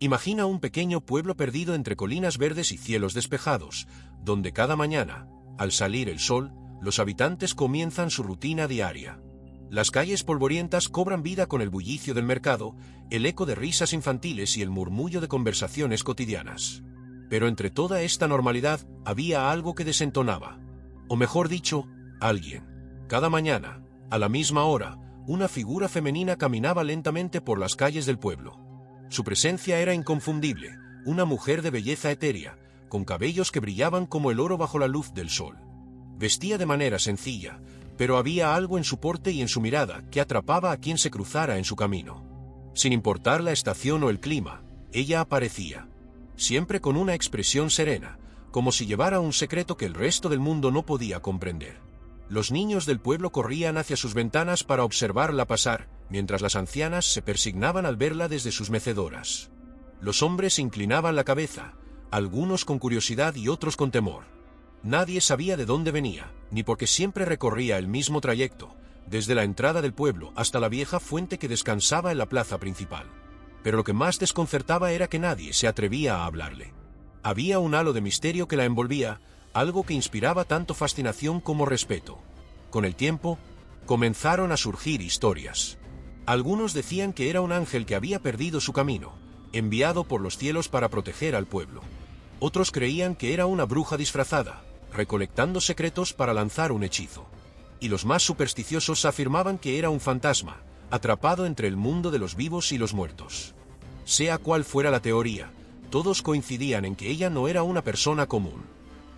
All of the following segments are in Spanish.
Imagina un pequeño pueblo perdido entre colinas verdes y cielos despejados, donde cada mañana, al salir el sol, los habitantes comienzan su rutina diaria. Las calles polvorientas cobran vida con el bullicio del mercado, el eco de risas infantiles y el murmullo de conversaciones cotidianas. Pero entre toda esta normalidad había algo que desentonaba. O mejor dicho, alguien. Cada mañana, a la misma hora, una figura femenina caminaba lentamente por las calles del pueblo. Su presencia era inconfundible, una mujer de belleza etérea, con cabellos que brillaban como el oro bajo la luz del sol. Vestía de manera sencilla, pero había algo en su porte y en su mirada que atrapaba a quien se cruzara en su camino. Sin importar la estación o el clima, ella aparecía, siempre con una expresión serena, como si llevara un secreto que el resto del mundo no podía comprender. Los niños del pueblo corrían hacia sus ventanas para observarla pasar, mientras las ancianas se persignaban al verla desde sus mecedoras. Los hombres inclinaban la cabeza, algunos con curiosidad y otros con temor. Nadie sabía de dónde venía, ni por qué siempre recorría el mismo trayecto, desde la entrada del pueblo hasta la vieja fuente que descansaba en la plaza principal. Pero lo que más desconcertaba era que nadie se atrevía a hablarle. Había un halo de misterio que la envolvía, algo que inspiraba tanto fascinación como respeto. Con el tiempo, comenzaron a surgir historias. Algunos decían que era un ángel que había perdido su camino, enviado por los cielos para proteger al pueblo. Otros creían que era una bruja disfrazada, recolectando secretos para lanzar un hechizo. Y los más supersticiosos afirmaban que era un fantasma, atrapado entre el mundo de los vivos y los muertos. Sea cual fuera la teoría, todos coincidían en que ella no era una persona común.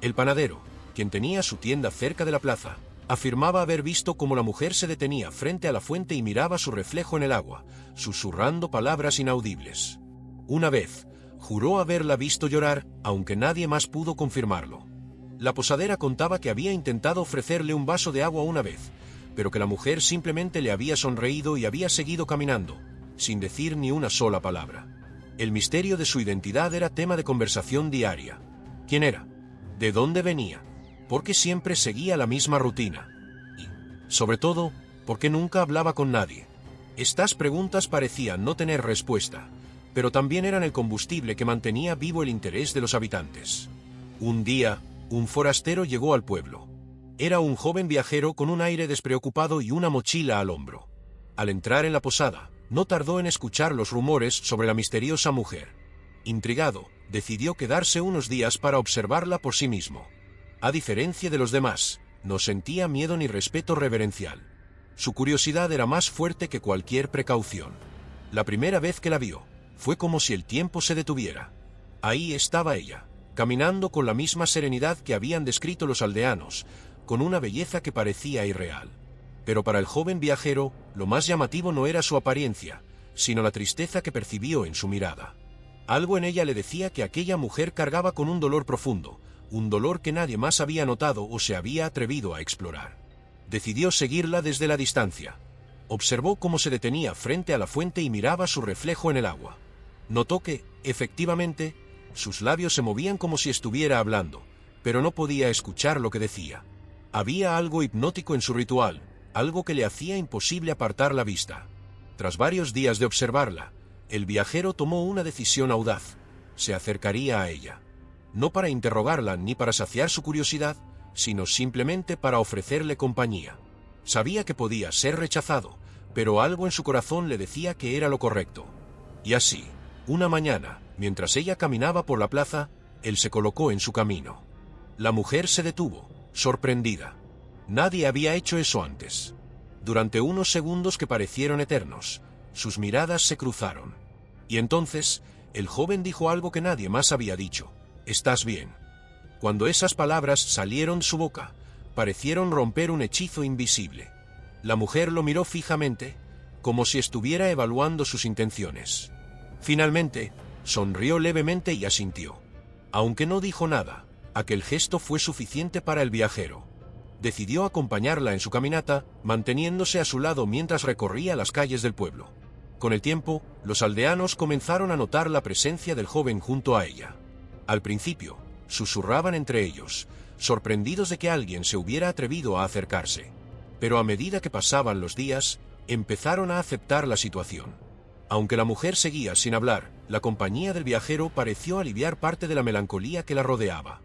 El panadero, quien tenía su tienda cerca de la plaza, afirmaba haber visto cómo la mujer se detenía frente a la fuente y miraba su reflejo en el agua, susurrando palabras inaudibles. Una vez, juró haberla visto llorar, aunque nadie más pudo confirmarlo. La posadera contaba que había intentado ofrecerle un vaso de agua una vez, pero que la mujer simplemente le había sonreído y había seguido caminando, sin decir ni una sola palabra. El misterio de su identidad era tema de conversación diaria. ¿Quién era? ¿De dónde venía? ¿Por qué siempre seguía la misma rutina? Y, sobre todo, ¿por qué nunca hablaba con nadie? Estas preguntas parecían no tener respuesta, pero también eran el combustible que mantenía vivo el interés de los habitantes. Un día, un forastero llegó al pueblo. Era un joven viajero con un aire despreocupado y una mochila al hombro. Al entrar en la posada, no tardó en escuchar los rumores sobre la misteriosa mujer. Intrigado, decidió quedarse unos días para observarla por sí mismo. A diferencia de los demás, no sentía miedo ni respeto reverencial. Su curiosidad era más fuerte que cualquier precaución. La primera vez que la vio, fue como si el tiempo se detuviera. Ahí estaba ella, caminando con la misma serenidad que habían descrito los aldeanos, con una belleza que parecía irreal. Pero para el joven viajero, lo más llamativo no era su apariencia, sino la tristeza que percibió en su mirada. Algo en ella le decía que aquella mujer cargaba con un dolor profundo, un dolor que nadie más había notado o se había atrevido a explorar. Decidió seguirla desde la distancia. Observó cómo se detenía frente a la fuente y miraba su reflejo en el agua. Notó que, efectivamente, sus labios se movían como si estuviera hablando, pero no podía escuchar lo que decía. Había algo hipnótico en su ritual, algo que le hacía imposible apartar la vista. Tras varios días de observarla, el viajero tomó una decisión audaz. Se acercaría a ella. No para interrogarla ni para saciar su curiosidad, sino simplemente para ofrecerle compañía. Sabía que podía ser rechazado, pero algo en su corazón le decía que era lo correcto. Y así, una mañana, mientras ella caminaba por la plaza, él se colocó en su camino. La mujer se detuvo, sorprendida. Nadie había hecho eso antes. Durante unos segundos que parecieron eternos, sus miradas se cruzaron. Y entonces, el joven dijo algo que nadie más había dicho. «¿Estás bien?». Cuando esas palabras salieron de su boca, parecieron romper un hechizo invisible. La mujer lo miró fijamente, como si estuviera evaluando sus intenciones. Finalmente, sonrió levemente y asintió. Aunque no dijo nada, aquel gesto fue suficiente para el viajero. Decidió acompañarla en su caminata, manteniéndose a su lado mientras recorría las calles del pueblo. Con el tiempo, los aldeanos comenzaron a notar la presencia del joven junto a ella. Al principio, susurraban entre ellos, sorprendidos de que alguien se hubiera atrevido a acercarse. Pero a medida que pasaban los días, empezaron a aceptar la situación. Aunque la mujer seguía sin hablar, la compañía del viajero pareció aliviar parte de la melancolía que la rodeaba.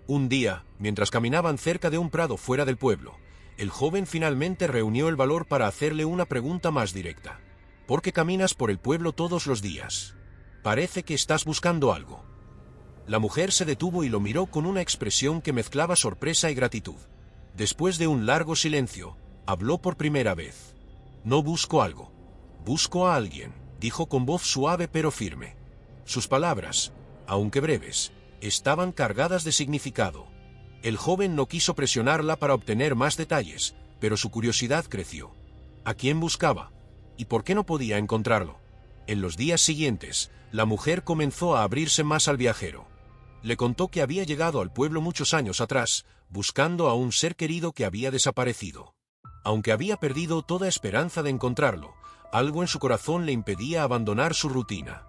Un día, mientras caminaban cerca de un prado fuera del pueblo, el joven finalmente reunió el valor para hacerle una pregunta más directa. ¿Por qué caminas por el pueblo todos los días? Parece que estás buscando algo. La mujer se detuvo y lo miró con una expresión que mezclaba sorpresa y gratitud. Después de un largo silencio, habló por primera vez. No busco algo. Busco a alguien, dijo con voz suave pero firme. Sus palabras, aunque breves, estaban cargadas de significado. El joven no quiso presionarla para obtener más detalles, pero su curiosidad creció. ¿A quién buscaba? ¿Y por qué no podía encontrarlo? En los días siguientes, la mujer comenzó a abrirse más al viajero. Le contó que había llegado al pueblo muchos años atrás, buscando a un ser querido que había desaparecido. Aunque había perdido toda esperanza de encontrarlo, algo en su corazón le impedía abandonar su rutina.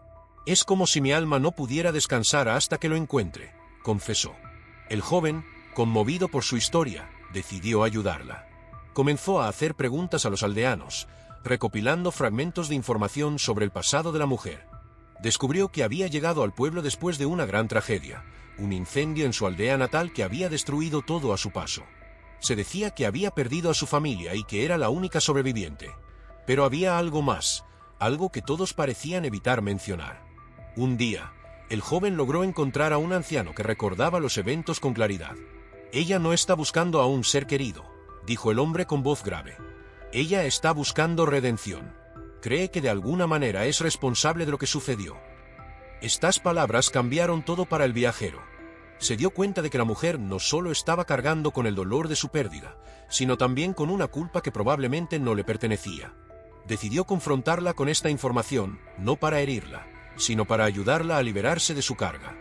Es como si mi alma no pudiera descansar hasta que lo encuentre, confesó. El joven, conmovido por su historia, decidió ayudarla. Comenzó a hacer preguntas a los aldeanos, recopilando fragmentos de información sobre el pasado de la mujer. Descubrió que había llegado al pueblo después de una gran tragedia, un incendio en su aldea natal que había destruido todo a su paso. Se decía que había perdido a su familia y que era la única sobreviviente. Pero había algo más, algo que todos parecían evitar mencionar. Un día, el joven logró encontrar a un anciano que recordaba los eventos con claridad. Ella no está buscando a un ser querido, dijo el hombre con voz grave. Ella está buscando redención. Cree que de alguna manera es responsable de lo que sucedió. Estas palabras cambiaron todo para el viajero. Se dio cuenta de que la mujer no solo estaba cargando con el dolor de su pérdida, sino también con una culpa que probablemente no le pertenecía. Decidió confrontarla con esta información, no para herirla, sino para ayudarla a liberarse de su carga.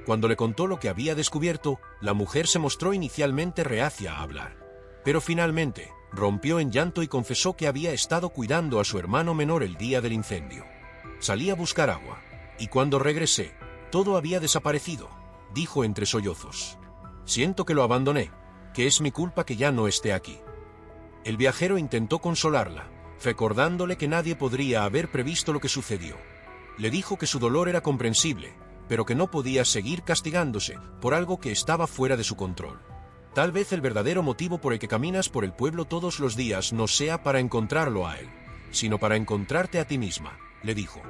Cuando le contó lo que había descubierto, la mujer se mostró inicialmente reacia a hablar. Pero finalmente, rompió en llanto y confesó que había estado cuidando a su hermano menor el día del incendio. Salí a buscar agua, y cuando regresé, todo había desaparecido, dijo entre sollozos. Siento que lo abandoné, que es mi culpa que ya no esté aquí. El viajero intentó consolarla, recordándole que nadie podría haber previsto lo que sucedió. Le dijo que su dolor era comprensible, pero que no podía seguir castigándose por algo que estaba fuera de su control. Tal vez el verdadero motivo por el que caminas por el pueblo todos los días no sea para encontrarlo a él, sino para encontrarte a ti misma, le dijo.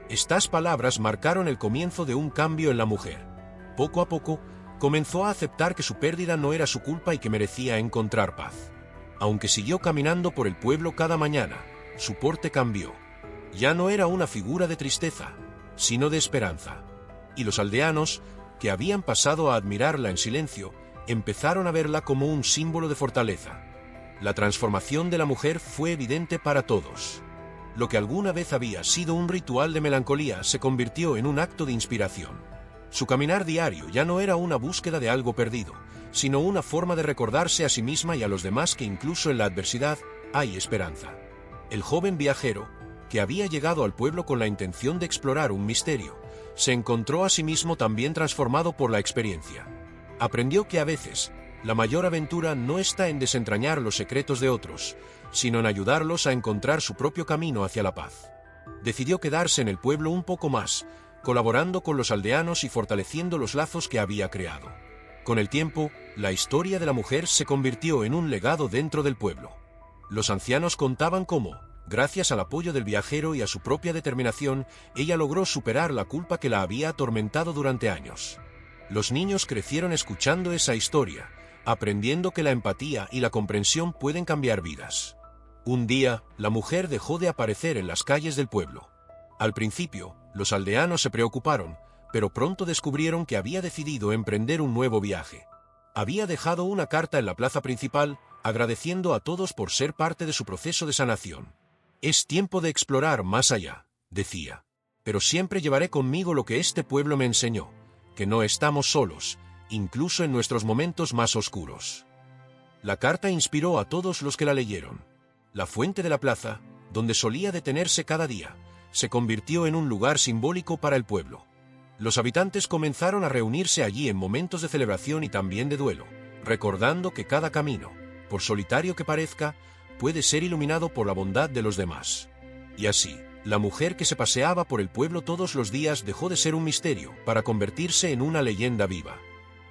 Estas palabras marcaron el comienzo de un cambio en la mujer. Poco a poco, comenzó a aceptar que su pérdida no era su culpa y que merecía encontrar paz. Aunque siguió caminando por el pueblo cada mañana, su porte cambió. Ya no era una figura de tristeza, sino de esperanza. Y los aldeanos, que habían pasado a admirarla en silencio, empezaron a verla como un símbolo de fortaleza. La transformación de la mujer fue evidente para todos. Lo que alguna vez había sido un ritual de melancolía se convirtió en un acto de inspiración. Su caminar diario ya no era una búsqueda de algo perdido, sino una forma de recordarse a sí misma y a los demás que incluso en la adversidad hay esperanza. El joven viajero, que había llegado al pueblo con la intención de explorar un misterio, se encontró a sí mismo también transformado por la experiencia. Aprendió que a veces, la mayor aventura no está en desentrañar los secretos de otros, sino en ayudarlos a encontrar su propio camino hacia la paz. Decidió quedarse en el pueblo un poco más, colaborando con los aldeanos y fortaleciendo los lazos que había creado. Con el tiempo, la historia de la mujer se convirtió en un legado dentro del pueblo. Los ancianos contaban cómo, gracias al apoyo del viajero y a su propia determinación, ella logró superar la culpa que la había atormentado durante años. Los niños crecieron escuchando esa historia, aprendiendo que la empatía y la comprensión pueden cambiar vidas. Un día, la mujer dejó de aparecer en las calles del pueblo. Al principio, los aldeanos se preocuparon, pero pronto descubrieron que había decidido emprender un nuevo viaje. Había dejado una carta en la plaza principal, agradeciendo a todos por ser parte de su proceso de sanación. Es tiempo de explorar más allá, decía. Pero siempre llevaré conmigo lo que este pueblo me enseñó, que no estamos solos, incluso en nuestros momentos más oscuros. La carta inspiró a todos los que la leyeron. La fuente de la plaza, donde solía detenerse cada día, se convirtió en un lugar simbólico para el pueblo. Los habitantes comenzaron a reunirse allí en momentos de celebración y también de duelo, recordando que cada camino, por solitario que parezca, puede ser iluminado por la bondad de los demás. Y así, La mujer que se paseaba por el pueblo todos los días dejó de ser un misterio para convertirse en una leyenda viva.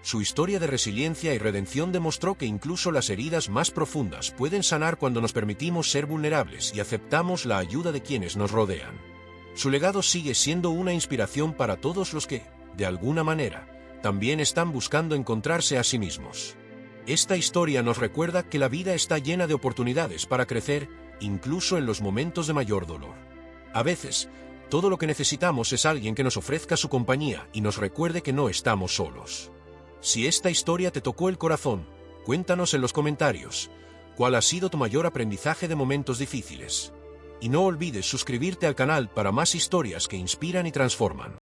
Su historia de resiliencia y redención demostró que incluso las heridas más profundas pueden sanar cuando nos permitimos ser vulnerables y aceptamos la ayuda de quienes nos rodean. Su legado sigue siendo una inspiración para todos los que, de alguna manera, también están buscando encontrarse a sí mismos. Esta historia nos recuerda que la vida está llena de oportunidades para crecer, incluso en los momentos de mayor dolor. A veces, todo lo que necesitamos es alguien que nos ofrezca su compañía y nos recuerde que no estamos solos. Si esta historia te tocó el corazón, cuéntanos en los comentarios cuál ha sido tu mayor aprendizaje de momentos difíciles. Y no olvides suscribirte al canal para más historias que inspiran y transforman.